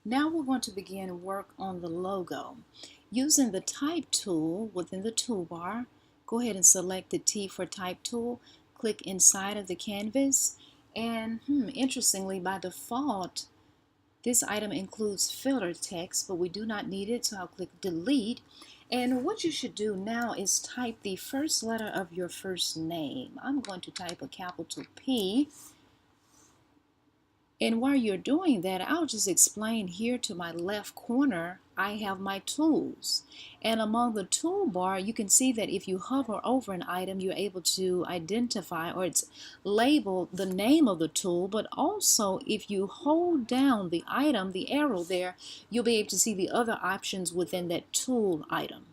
Now we're going to begin work on the logo. Using the type tool within the toolbar, go ahead and select the T for type tool, click inside of the canvas, and interestingly, by default, this item includes filler text, but we do not need it, so I'll click delete. And what you should do now is type the first letter of your first name. I'm going to type a capital P. And while you're doing that, I'll just explain here to my left corner, I have my tools. And among the toolbar, you can see that if you hover over an item, you're able to identify, or it's labeled the name of the tool, but also if you hold down the item, the arrow there, you'll be able to see the other options within that tool item.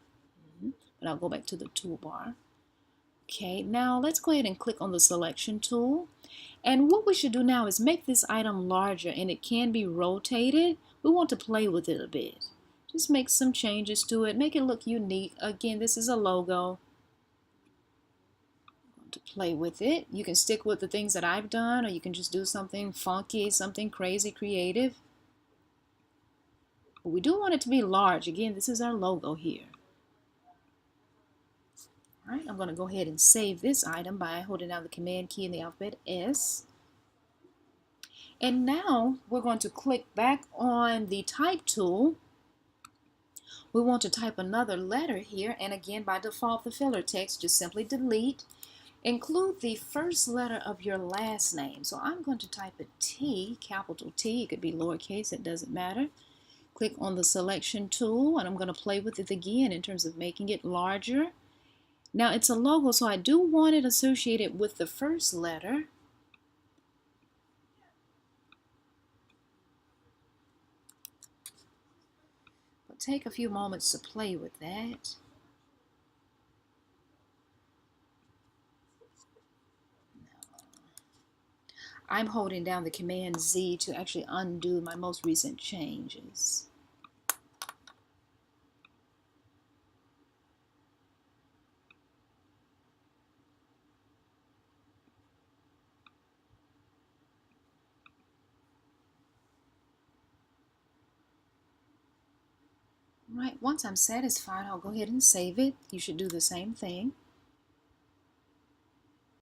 But I'll go back to the toolbar. Okay, now let's go ahead and click on the selection tool. And what we should do now is make this item larger, and it can be rotated. We want to play with it a bit. Just make some changes to it, make it look unique. Again, this is a logo. To play with it. You can stick with the things that I've done, or you can just do something funky, something crazy creative. But we do want it to be large. Again, this is our logo here. All right, I'm going to go ahead and save this item by holding down the Command key in the alphabet S. And now we're going to click back on the type tool. We want to type another letter here, and again, by default, the filler text, just simply delete. Include the first letter of your last name. So I'm going to type a T, capital T. It could be lowercase, it doesn't matter. Click on the selection tool, and I'm going to play with it again in terms of making it larger. Now it's a logo, so I do want it associated with the first letter. But take a few moments to play with that. I'm holding down the Command Z to actually undo my most recent changes. Right, once I'm satisfied, I'll go ahead and save it. You should do the same thing.